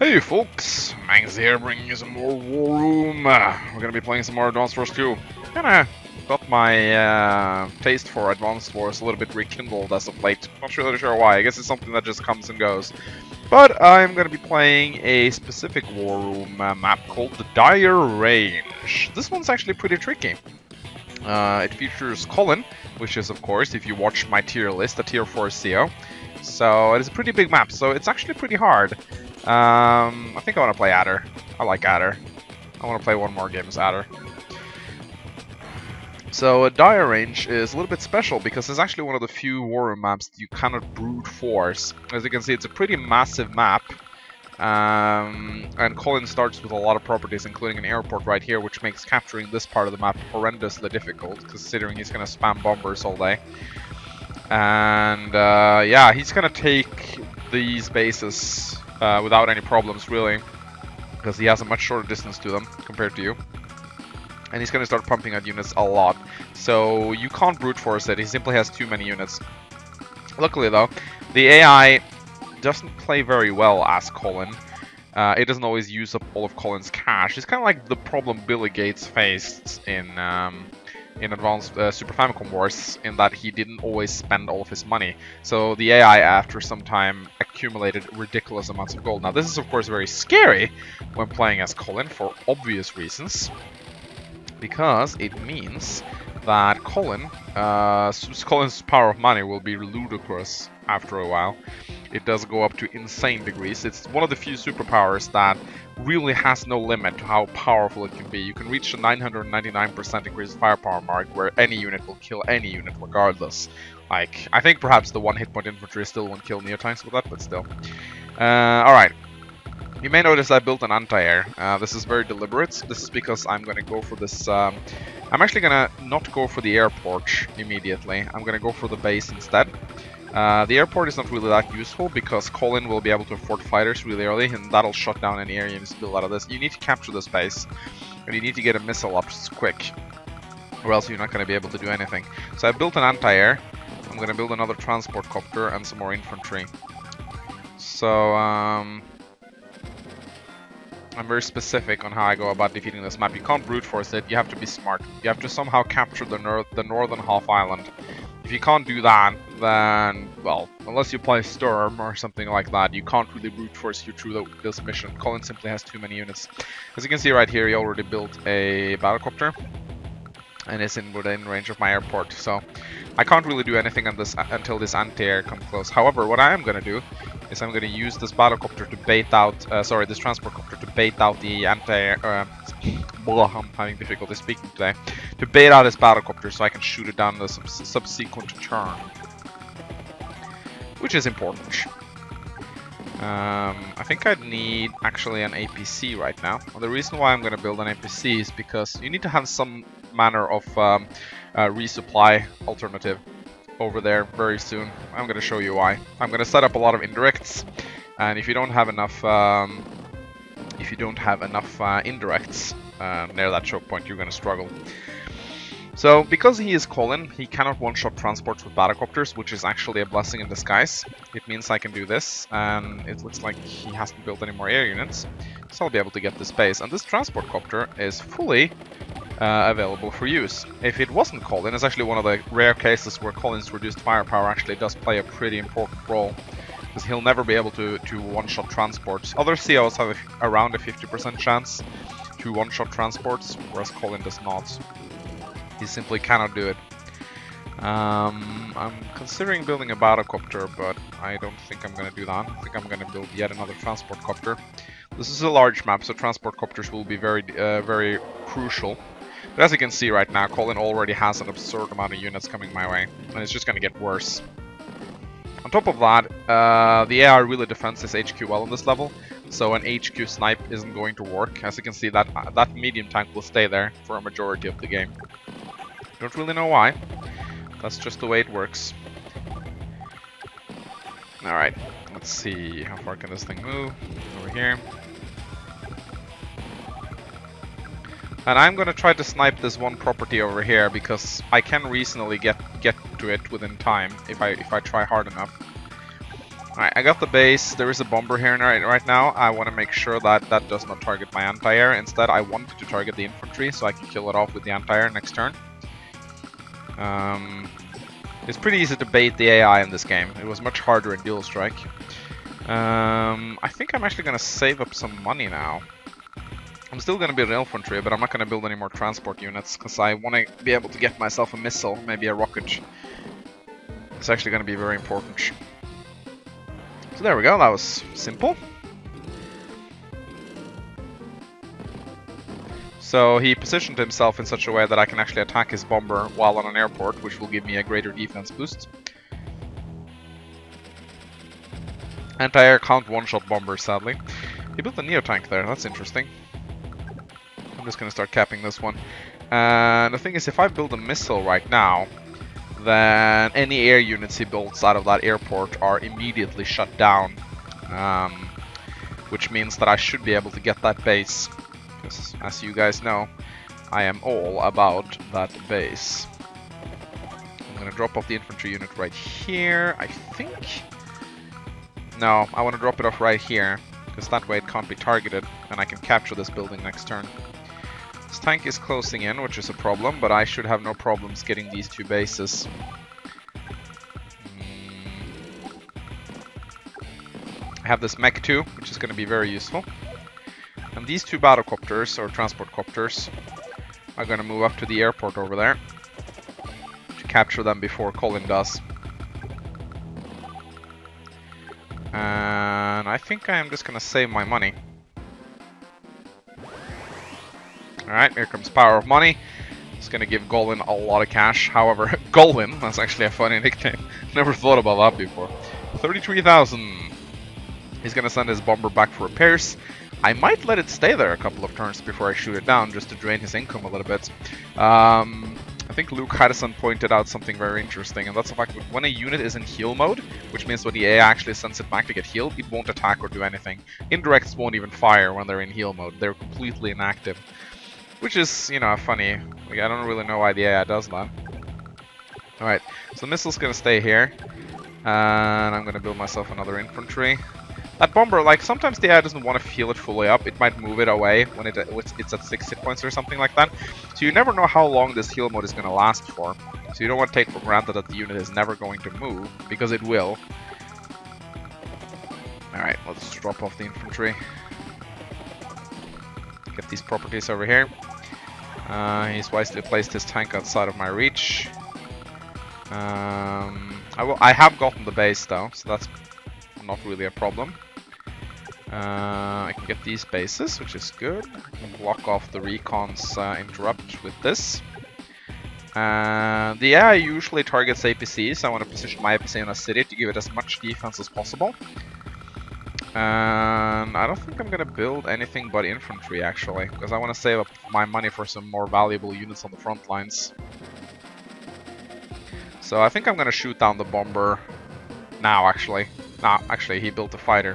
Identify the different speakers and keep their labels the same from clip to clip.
Speaker 1: Hey folks, Mangs here bringing you some more War Room. We're gonna be playing some more Advanced Wars 2. Kinda got my taste for Advanced Wars a little bit rekindled as of late. Not really sure why, I guess it's something that just comes and goes. But I'm gonna be playing a specific War Room map called the Dire Range. This one's actually pretty tricky. It features Colin, which is of course, if you watch my tier list, a tier 4 CO. So it is a pretty big map, so it's actually pretty hard. I think I want to play Adder. I like Adder. I want to play one more game as Adder. So Dire Range is a little bit special because it's actually one of the few War Room maps that you cannot brute force. As you can see, it's a pretty massive map. And Colin starts with a lot of properties, including an airport right here, which makes capturing this part of the map horrendously difficult, considering he's going to spam bombers all day. And yeah, he's going to take these bases without any problems, really, because he has a much shorter distance to them compared to you. And he's going to start pumping out units a lot. So you can't brute force it, he simply has too many units. Luckily though, the AI doesn't play very well as Colin. It doesn't always use up all of Colin's cash. It's kind of like the problem Billy Gates faced in Advanced Super Famicom Wars, in that he didn't always spend all of his money. So the AI, after some time, accumulated ridiculous amounts of gold. Now this is of course very scary when playing as Colin for obvious reasons, because it means that Colin's power of money will be ludicrous after a while. It does go up to insane degrees. It's one of the few superpowers that really has no limit to how powerful it can be. You can reach the 999% increased firepower mark, where any unit will kill any unit regardless. Like, I think perhaps the one hit point infantry still won't kill neotanks with that, but still. Alright. You may notice I built an anti-air. This is very deliberate. This is because I'm going to go for this... I'm actually going to not go for the airport immediately. I'm going to go for the base instead. The airport is not really that useful because Colin will be able to afford fighters really early, and that'll shut down any area you build out of this. You need to capture this base, and you need to get a missile up quick, or else you're not going to be able to do anything. So I built an anti-air. I'm going to build another transport copter and some more infantry. So I'm very specific on how I go about defeating this map. You can't brute force it, you have to be smart. You have to somehow capture the northern half island. If you can't do that, then, well, unless you play Sturm or something like that, you can't really brute force you through this mission. Colin simply has too many units. As you can see right here, he already built a battlecopter, and is within range of my airport, so I can't really do anything on this until this anti-air comes close. However, what I am going to do is I'm going to use this battlecopter to bait out, this transport copter to bait out the anti-air, I'm having difficulty speaking today, to bait out his battlecopter so I can shoot it down the subsequent turn, which is important. I think I'd need actually an APC right now. Well, the reason why I'm going to build an APC is because you need to have some manner of resupply alternative over there very soon. I'm going to show you why. I'm going to set up a lot of indirects, and if you don't have enough indirects near that choke point, you're going to struggle. So, because he is Colin, he cannot one-shot transports with battlecopters, which is actually a blessing in disguise. It means I can do this, and it looks like he hasn't built any more air units, so I'll be able to get this base. And this transport copter is fully available for use. If it wasn't Colin, it's actually one of the rare cases where Colin's reduced firepower actually does play a pretty important role, because he'll never be able to one-shot transports. Other COs have around a 50% chance to one-shot transports, whereas Colin does not. He simply cannot do it. I'm considering building a battlecopter, but I don't think I'm going to do that. I think I'm going to build yet another transport copter. This is a large map, so transport copters will be very crucial. But as you can see right now, Colin already has an absurd amount of units coming my way, and it's just going to get worse. On top of that, the AI really defends his HQ well on this level, so an HQ snipe isn't going to work. As you can see, that medium tank will stay there for a majority of the game. Don't really know why. That's just the way it works. Alright, let's see, how far can this thing move? Over here. And I'm gonna try to snipe this one property over here, because I can reasonably get to it within time if I try hard enough. Alright, I got the base. There is a bomber here right now. I want to make sure that that does not target my anti-air. Instead, I wanted to target the infantry so I can kill it off with the anti-air next turn. It's pretty easy to bait the AI in this game. It was much harder in Dual Strike. I think I'm actually going to save up some money now. I'm still going to build infantry, but I'm not going to build any more transport units because I want to be able to get myself a missile, maybe a rocket. It's actually going to be very important. So there we go, that was simple. So he positioned himself in such a way that I can actually attack his bomber while on an airport, which will give me a greater defense boost. Anti-air can't one-shot bombers, sadly. He built a Neo-tank there, that's interesting. I'm just going to start capping this one. And the thing is, if I build a missile right now, then any air units he builds out of that airport are immediately shut down. Which means that I should be able to get that base. Because, as you guys know, I am all about that base. I'm going to drop off the infantry unit right here, I think. No, I want to drop it off right here, because that way it can't be targeted, and I can capture this building next turn. This tank is closing in, which is a problem, but I should have no problems getting these two bases. I have this mech 2, which is going to be very useful. And these two battlecopters, or transport copters, are going to move up to the airport over there to capture them before Colin does. And I think I am just going to save my money. Alright, here comes Power of Money. It's going to give Golin a lot of cash. However, Golin, that's actually a funny nickname. Never thought about that before. 33,000. He's going to send his bomber back for repairs. I might let it stay there a couple of turns before I shoot it down, just to drain his income a little bit. I think Luke Harrison pointed out something very interesting, and that's the fact that when a unit is in heal mode, which means when the AI actually sends it back to get healed, it won't attack or do anything. Indirects won't even fire when they're in heal mode. They're completely inactive. Which is, you know, funny. Like, I don't really know why the AI does that. Alright, so the missile's gonna stay here. And I'm gonna build myself another infantry. That bomber, like, sometimes the AI doesn't want to heal it fully up. It might move it away when it's at 6 hit points or something like that. So you never know how long this heal mode is gonna last for. So you don't want to take for granted that the unit is never going to move, because it will. Alright, let's drop off the infantry. Get these properties over here. He's wisely placed his tank outside of my reach. I have gotten the base though, so that's not really a problem. I can get these bases, which is good. I can block off the recon's interrupt with this. The AI usually targets APCs, so I want to position my APC in a city to give it as much defense as possible. And I don't think I'm going to build anything but infantry, actually, because I want to save up my money for some more valuable units on the front lines. So I think I'm going to shoot down the bomber now, actually. No, actually, he built a fighter.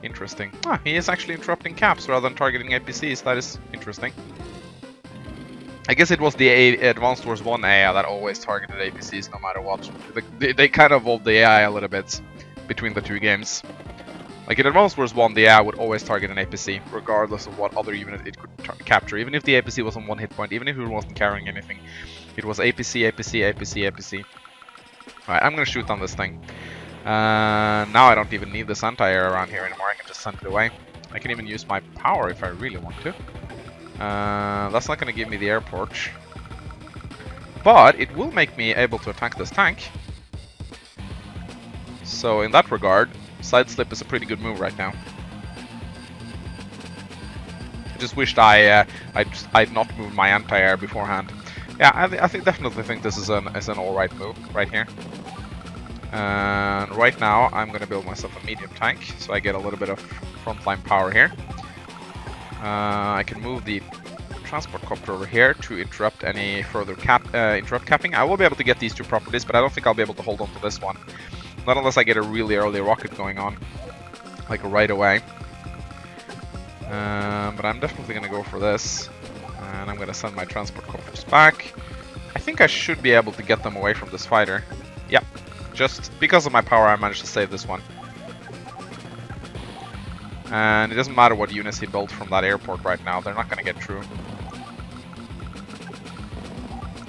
Speaker 1: Interesting. Ah, he is actually interrupting caps rather than targeting APCs. That is interesting. I guess it was the Advanced Wars 1 AI that always targeted APCs no matter what. They kind of evolved the AI a little bit between the two games. Like in Advanced Wars 1, the AI would always target an APC, regardless of what other unit it could capture. Even if the APC was on 1 hit point, even if it wasn't carrying anything. It was APC, APC, APC, APC. Alright, I'm gonna shoot down this thing. Now I don't even need this anti-air around here anymore, I can just send it away. I can even use my power if I really want to. That's not gonna give me the airport. But it will make me able to attack this tank. So in that regard, side slip is a pretty good move right now. I just wished I'd not moved my anti-air beforehand. Yeah, I definitely think this is an alright move right here. And right now I'm gonna build myself a medium tank, so I get a little bit of frontline power here. I can move the transport copter over here to interrupt any further interrupt capping. I will be able to get these two properties, but I don't think I'll be able to hold on to this one. Not unless I get a really early rocket going on, like right away. But I'm definitely gonna go for this, and I'm gonna send my transport copters back. I think I should be able to get them away from this fighter. Yep, just because of my power I managed to save this one. And it doesn't matter what units he built from that airport right now, they're not going to get through.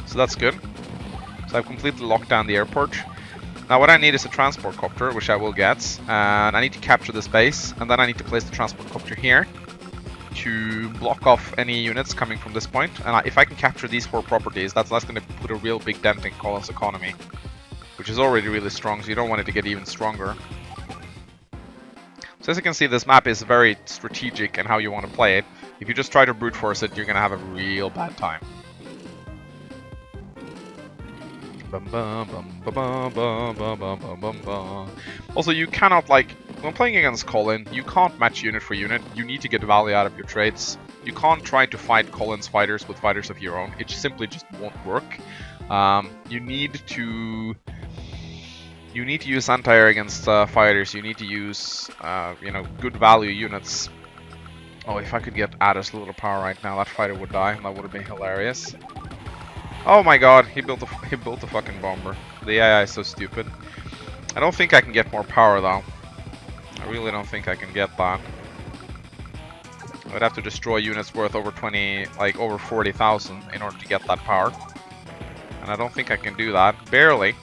Speaker 1: So that's good. So I've completely locked down the airport. Now what I need is a transport copter, which I will get. And I need to capture this base, and then I need to place the transport copter here to block off any units coming from this point. And if I can capture these 4 properties, that's going to put a real big dent in Colin's economy, which is already really strong, so you don't want it to get even stronger. So as you can see, this map is very strategic in how you want to play it. If you just try to brute force it, you're going to have a real bad time. Also, you cannot, like, when playing against Colin, you can't match unit for unit. You need to get value out of your trades. You can't try to fight Colin's fighters with fighters of your own. It simply just won't work. You need to use anti-air against fighters. You need to use, you know, good value units. Oh, if I could get Addis a little power right now, that fighter would die. That would have been hilarious. Oh my god, he built a fucking bomber. The AI is so stupid. I don't think I can get more power though. I really don't think I can get that. I would have to destroy units worth over 40,000 in order to get that power. And I don't think I can do that. Barely.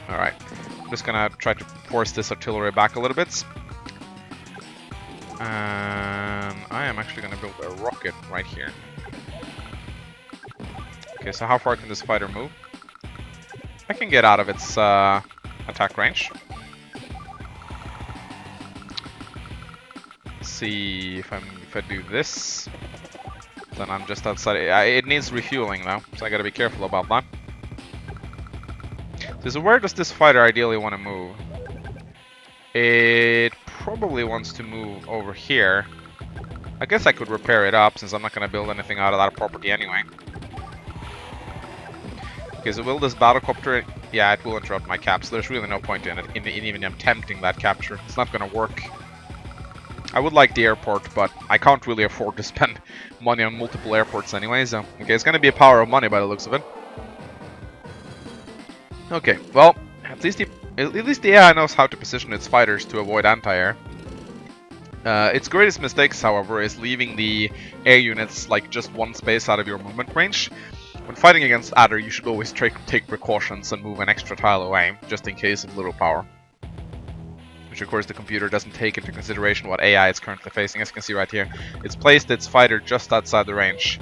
Speaker 1: Alright. I'm just gonna try to force this artillery back a little bit. And I am actually gonna build a rocket right here. Okay, so how far can this fighter move? I can get out of its attack range. Let's see if I do this, then I'm just outside. It needs refueling though, so I gotta be careful about that. So where does this fighter ideally want to move? It probably wants to move over here. I guess I could repair it up since I'm not gonna build anything out of that property anyway. Okay, so will this battlecopter? Yeah, it will interrupt my cap, so there's really no point in it, in even attempting that capture. It's not gonna work. I would like the airport, but I can't really afford to spend money on multiple airports anyway, so... Okay, it's gonna be a power of money by the looks of it. Okay, well, at least the AI knows how to position its fighters to avoid anti-air. Its greatest mistakes, however, is leaving the air units like just one space out of your movement range. When fighting against Adder, you should always take precautions and move an extra tile away, just in case of little power. Which of course the computer doesn't take into consideration what AI is currently facing. As you can see right here, it's placed its fighter just outside the range.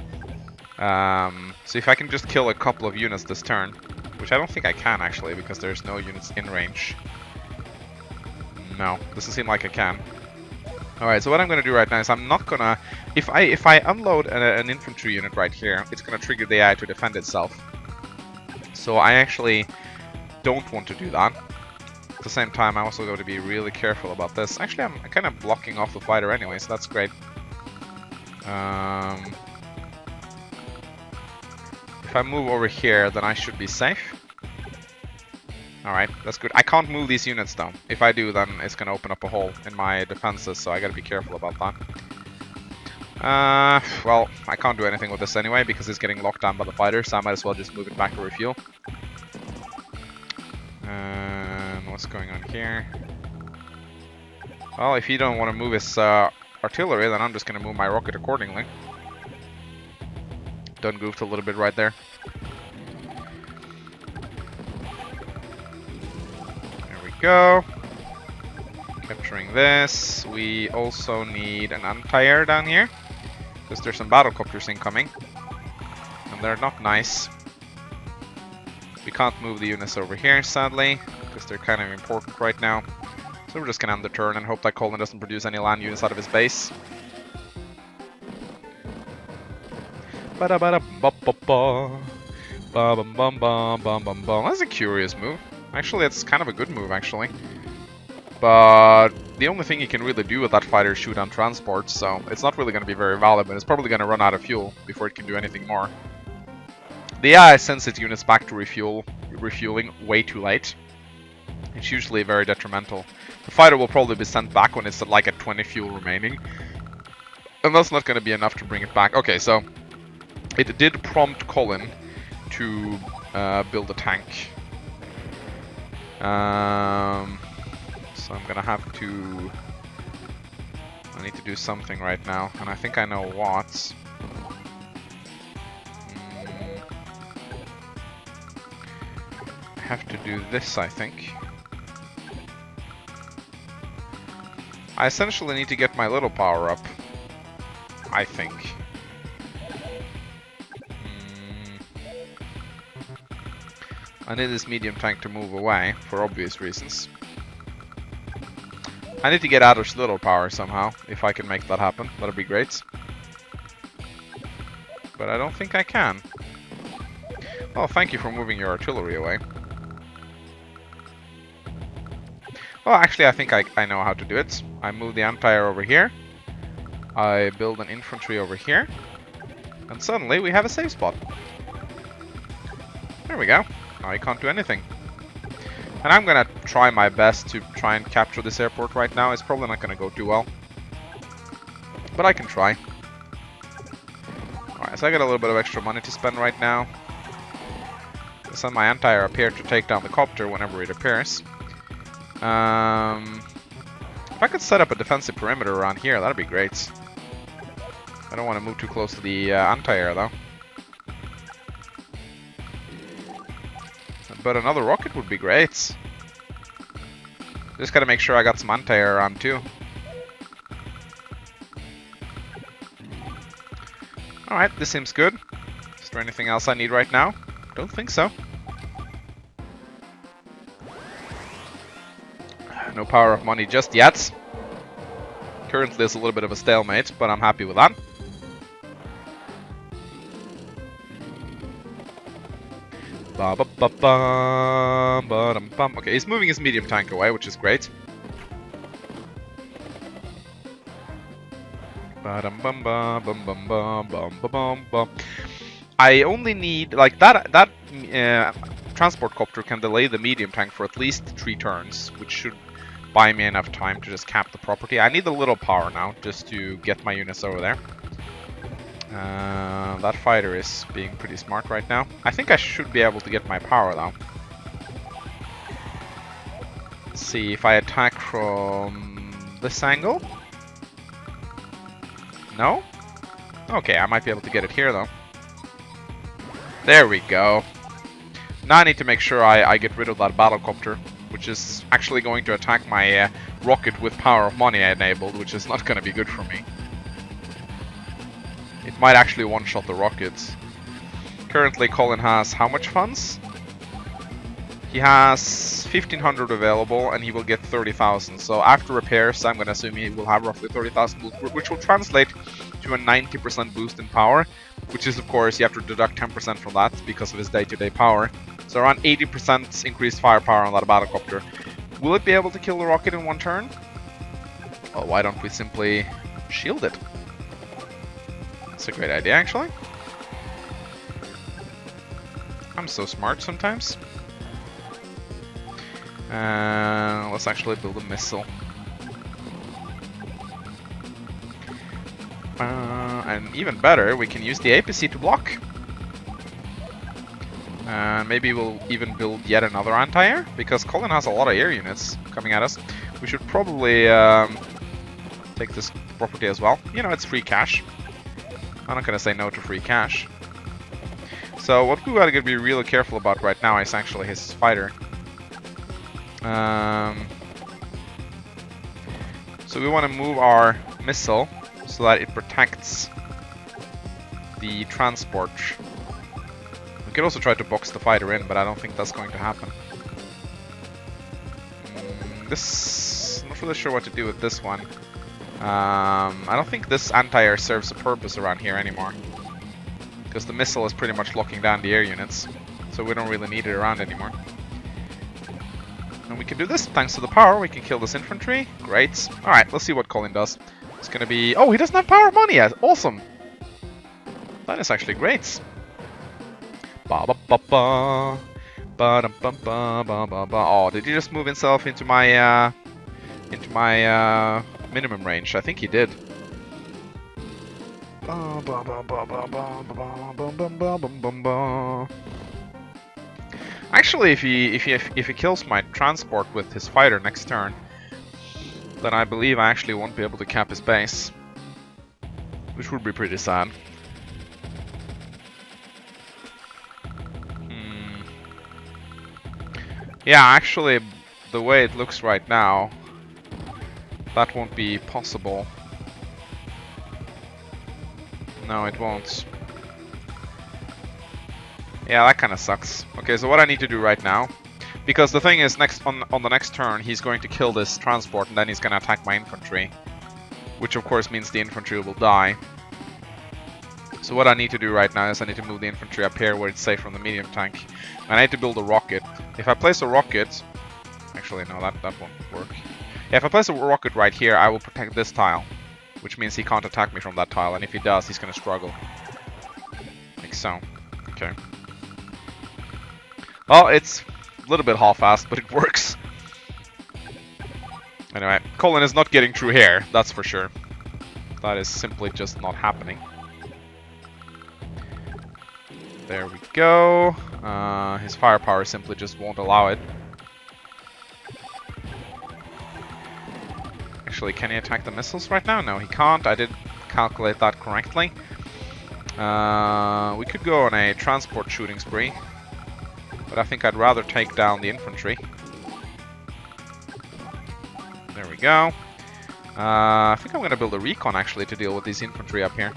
Speaker 1: So if I can just kill a couple of units this turn, which I don't think I can actually, because there's no units in range. No, doesn't seem like I can. Alright, so what I'm going to do right now is I'm not going to... If I unload an infantry unit right here, it's going to trigger the AI to defend itself. So I actually don't want to do that. At the same time, I'm also going to be really careful about this. Actually, I'm kind of blocking off the fighter anyway, so that's great. If I move over here, then I should be safe. Alright, that's good. I can't move these units though. If I do, then it's going to open up a hole in my defenses, so I got to be careful about that. Well, I can't do anything with this anyway, because it's getting locked down by the fighter, so I might as well just move it back to refuel. And what's going on here? Well, if you don't want to move his artillery, then I'm just going to move my rocket accordingly. Done goofed a little bit right there. There we go. Capturing this. We also need an anti-air down here, because there's some battlecopters incoming. And they're not nice. We can't move the units over here, sadly, because they're kind of important right now. So we're just going to end the turn and hope that Colin doesn't produce any land units out of his base. That's a curious move. Actually, it's kind of a good move, actually. But the only thing you can really do with that fighter is shoot down transports, so it's not really going to be very valuable. It's probably going to run out of fuel before it can do anything more. The AI sends its units back to refueling way too late. It's usually very detrimental. The fighter will probably be sent back when it's at like at 20 fuel remaining. And that's not going to be enough to bring it back. Okay, so it did prompt Colin to build a tank. So I'm going to have to I need to do something right now, and I think I know what. I have to do this, I think. I essentially need to get my little power up, I think. I need this medium tank to move away, for obvious reasons. I need to get out of little power somehow, if I can make that happen. That'd be great. But I don't think I can. Oh, thank you for moving your artillery away. Well, actually, I think I know how to do it. I move the anti-air over here. I build an infantry over here. And suddenly, we have a safe spot. There we go. Now I can't do anything. And I'm gonna try my best to try and capture this airport right now. It's probably not gonna go too well. But I can try. Alright, so I got a little bit of extra money to spend right now. I'll send my anti-air up here to take down the copter whenever it appears. If I could set up a defensive perimeter around here, that'd be great. I don't want to move too close to the anti-air though. But another rocket would be great. Just gotta make sure I got some anti-air around too. Alright, this seems good. Is there anything else I need right now? Don't think so. No power of money just yet. Currently it's a little bit of a stalemate, but I'm happy with that. Okay, he's moving his medium tank away, which is great. I only need, like, that transport copter can delay the medium tank for at least 3 turns, which should buy me enough time to just cap the property. I need a little power now, just to get my units over there. That fighter is being pretty smart right now. I think I should be able to get my power though. Let's see if I attack from this angle. No? Okay, I might be able to get it here though. There we go. Now I need to make sure I get rid of that battlecopter, which is actually going to attack my rocket with power of money I enabled, which is not going to be good for me. It might actually one-shot the rockets. Currently, Colin has how much funds? He has 1,500 available, and he will get 30,000. So after repairs, I'm going to assume he will have roughly 30,000, which will translate to a 90% boost in power, which is, of course, you have to deduct 10% from that because of his day-to-day power. So around 80% increased firepower on that battlecopter. Will it be able to kill the rocket in 1 turn? Well, why don't we simply shield it? That's a great idea, actually. I'm so smart sometimes. Let's actually build a missile. And even better, we can use the APC to block. Maybe we'll even build yet another anti-air, because Colin has a lot of air units coming at us. We should probably take this property as well. You know, it's free cash. I'm not gonna say no to free cash. So what we gotta be really careful about right now is actually his fighter. So we want to move our missile so that it protects the transport. We could also try to box the fighter in, but I don't think that's going to happen. I'm not really sure what to do with this one. I don't think this anti-air serves a purpose around here anymore, because the missile is pretty much locking down the air units, so we don't really need it around anymore. And we can do this thanks to the power. We can kill this infantry. Great. Alright, let's see what Colin does. It's gonna be... Oh, he doesn't have power of money yet. Awesome. That is actually great. Ba-ba-ba-ba. Ba-da-ba-ba-ba-ba-ba. Oh, did he just move himself into my minimum range? I think he did. Actually, if he kills my transport with his fighter next turn, then I believe I actually won't be able to cap his base. Which would be pretty sad. Yeah, actually, the way it looks right now, that won't be possible. No, it won't. Yeah, that kind of sucks. Okay, so what I need to do right now, because the thing is, next on the next turn, he's going to kill this transport, and then he's going to attack my infantry, which of course means the infantry will die. So what I need to do right now is I need to move the infantry up here where it's safe from the medium tank. And I need to build a rocket. If I place a rocket... Actually, no, that won't work. Yeah, if I place a rocket right here, I will protect this tile. Which means he can't attack me from that tile. And if he does, he's going to struggle. Like so. Okay. Well, it's a little bit half-assed, but it works. Anyway, Colin is not getting through here, that's for sure. That is simply just not happening. There we go. His firepower simply just won't allow it. Actually, can he attack the missiles right now? No, he can't. I didn't calculate that correctly. We could go on a transport shooting spree. But I think I'd rather take down the infantry. There we go. I think I'm going to build a recon actually to deal with these infantry up here.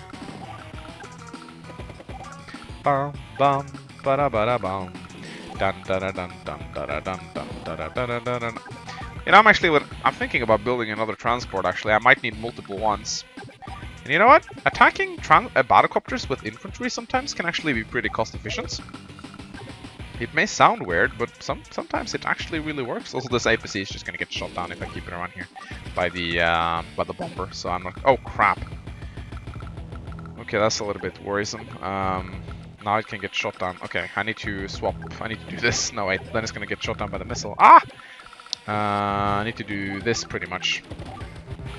Speaker 1: Bum bum ba da bum. Dun da da dun dun da da dun dun da da da da da. You know, I'm thinking about building another transport actually. I might need multiple ones. And you know what? Attacking battlecopters with infantry sometimes can actually be pretty cost efficient. It may sound weird, but sometimes it actually really works. Also, this APC is just gonna get shot down if I keep it around here by the bomber. So I'm not. Oh crap. Okay, that's a little bit worrisome. Now it can get shot down. Okay, I need to swap. I need to do this. No wait, then it's gonna get shot down by the missile. Ah! I need to do this pretty much.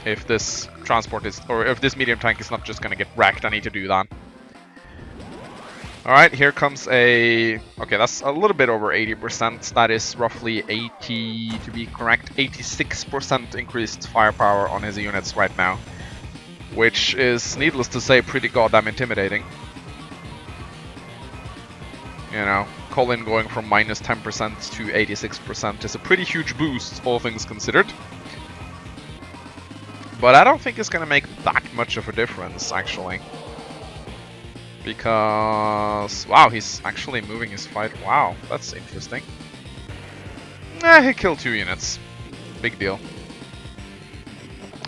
Speaker 1: If this transport is, or if this medium tank is not just gonna get wrecked, I need to do that. Alright, here comes a... Okay, that's a little bit over 80%. That is roughly 80, to be correct, 86% increased firepower on his units right now. Which is, needless to say, pretty goddamn intimidating. You know, Colin going from minus 10% to 86% is a pretty huge boost, all things considered. But I don't think it's going to make that much of a difference, actually. Because, wow, he's actually moving his fight. Wow, that's interesting. He killed 2 units. Big deal.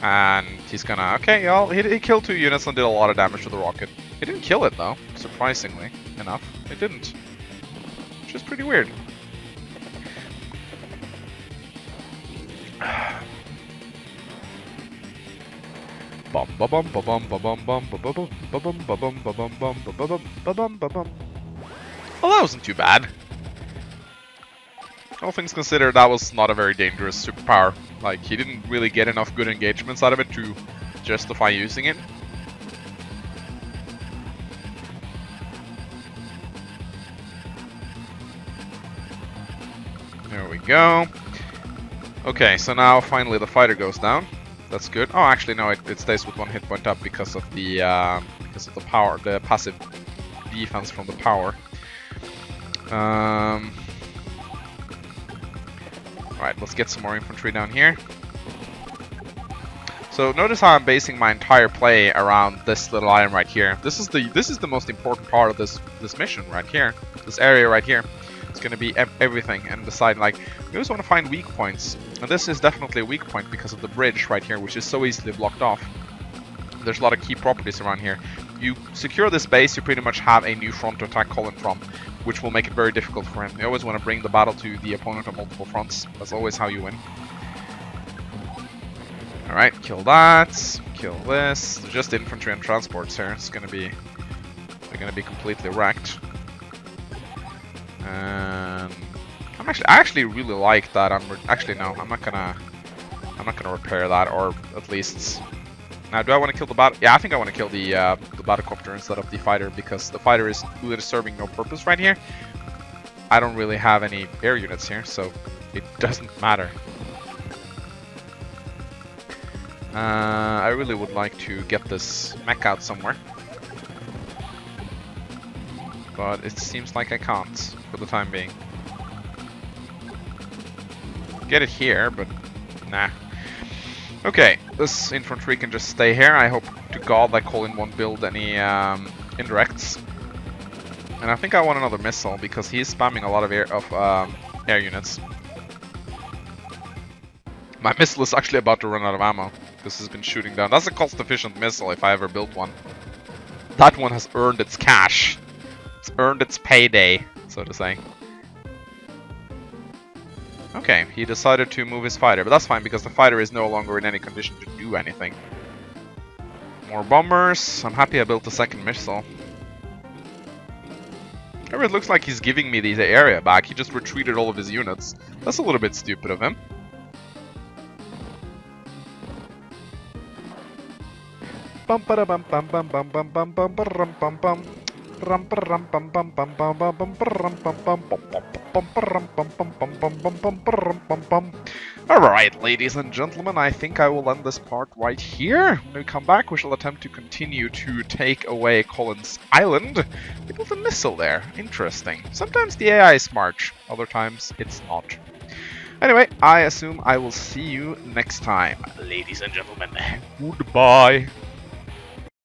Speaker 1: And he's gonna... Okay, well, he killed 2 units and did a lot of damage to the rocket. He didn't kill it, though, surprisingly enough. It didn't. Which is pretty weird. Bum ba bum ba bum ba bum bum ba bum ba bum ba bum ba bum bum ba bum ba bum ba bum. Well, that wasn't too bad. All things considered, that was not a very dangerous superpower. Like, he didn't really get enough good engagements out of it to justify using it. There we go. Okay, so now finally the fighter goes down. That's good. Oh, actually, no, it stays with 1 hit point up because of the power, the passive defense from the power. Alright, let's get some more infantry down here. So notice how I'm basing my entire play around this little item right here. This is the most important part of this mission right here. This area right here. It's going to be everything, and decide, like, we always want to find weak points. And this is definitely a weak point because of the bridge right here, which is so easily blocked off. There's a lot of key properties around here. You secure this base, you pretty much have a new front to attack Colin from, which will make it very difficult for him. You always want to bring the battle to the opponent on multiple fronts. That's always how you win. Alright, kill that. Kill this. Just infantry and transports here. It's gonna be... They're gonna be completely wrecked. And I actually really like that. Actually no, I'm not gonna repair that, or at least. Now, do I want to kill the battle? Yeah, I think I want to kill the battlecopter instead of the fighter, because the fighter is really serving no purpose right here. I don't really have any air units here, so it doesn't matter. I really would like to get this mech out somewhere. But it seems like I can't for the time being. Get it here, but nah. Okay, this infantry can just stay here. I hope to God that Colin won't build any indirects. And I think I want another missile because he's spamming a lot of air units. My missile is actually about to run out of ammo because it's been shooting down. That's a cost-efficient missile if I ever built one. That one has earned its cash. It's earned its payday, so to say. Okay, he decided to move his fighter, but that's fine because the fighter is no longer in any condition to do anything. More bombers. I'm happy I built the second missile. However, it looks like he's giving me the area back. He just retreated all of his units. That's a little bit stupid of him. Bum ba bum bum bum bum bum bum bum bum bum bum. Alright, ladies and gentlemen, I think I will end this part right here. When we come back, we shall attempt to continue to take away Colin's Island. We built a missile there. Interesting. Sometimes the AI is smart, other times it's not. Anyway, I assume I will see you next time. Ladies and gentlemen, goodbye.